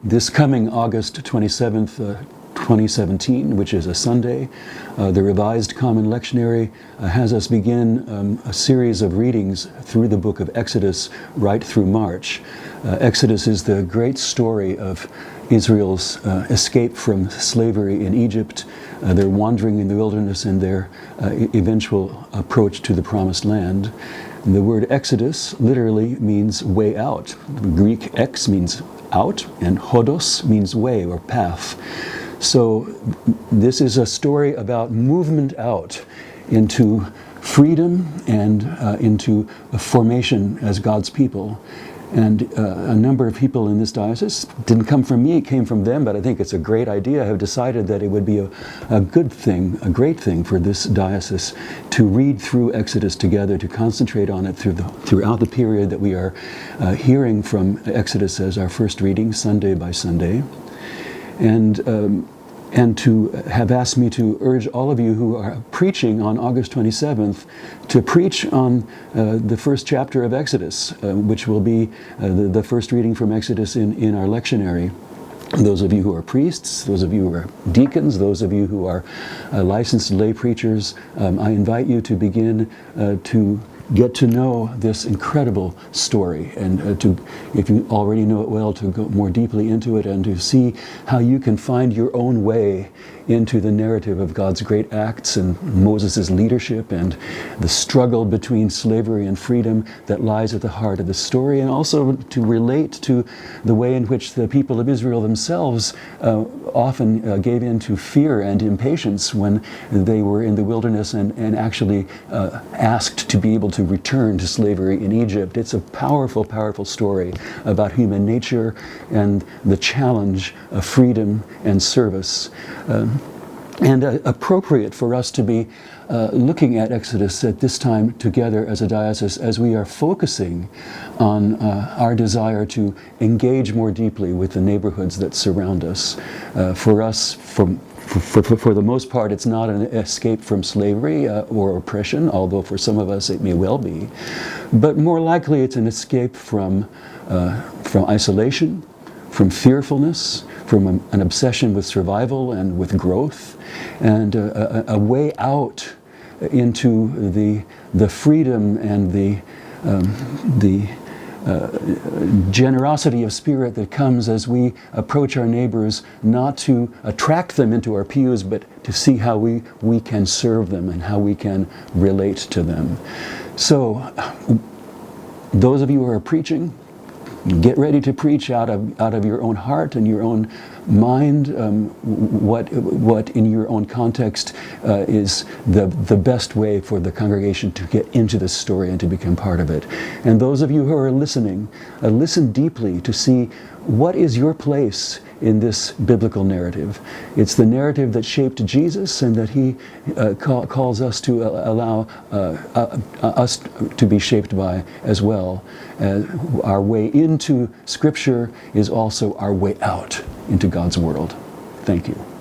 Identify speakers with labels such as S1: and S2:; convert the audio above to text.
S1: This coming August 27th, 2017, which is a Sunday, the Revised Common Lectionary has us begin a series of readings through the book of Exodus right through March. Exodus is the great story of Israel's escape from slavery in Egypt, their wandering in the wilderness, and their eventual approach to the Promised Land. And the word Exodus literally means way out. The Greek ex means out, and hodos means way or path. So this is a story about movement out into freedom and into a formation as God's people. And a number of people in this diocese, didn't come from me, it came from them, but I think it's a great idea, have decided that it would be a good thing, a great thing for this diocese to read through Exodus together, to concentrate on it throughout the period that we are hearing from Exodus as our first reading, Sunday by Sunday. And to have asked me to urge all of you who are preaching on August 27th to preach on the first chapter of Exodus, which will be the first reading from Exodus in our lectionary. Those of you who are priests, those of you who are deacons, those of you who are licensed lay preachers, I invite you to begin to get to know this incredible story, and to, if you already know it well, to go more deeply into it and to see how you can find your own way into the narrative of God's great acts and Moses' leadership and the struggle between slavery and freedom that lies at the heart of the story, and also to relate to the way in which the people of Israel themselves often gave in to fear and impatience when they were in the wilderness and actually asked to be able to return to slavery in Egypt. It's a powerful, powerful story about human nature and the challenge of freedom and service. And appropriate for us to be looking at Exodus at this time together as a diocese, as we are focusing on our desire to engage more deeply with the neighborhoods that surround us. For us, for the most part, it's not an escape from slavery or oppression, although for some of us it may well be. But more likely it's an escape from isolation, from fearfulness, from an obsession with survival and with growth, and a way out into the freedom and the generosity of spirit that comes as we approach our neighbors, not to attract them into our pews, but to see how we can serve them and how we can relate to them. So, those of you who are preaching, get ready to preach out of your own heart and your own mind, what in your own context is the best way for the congregation to get into this story and to become part of it. And those of you who are listening, listen deeply to see what is your place in this biblical narrative. It's the narrative that shaped Jesus, and that he calls us to allow us to be shaped by as well. Our way into Scripture is also our way out into God's world. Thank you.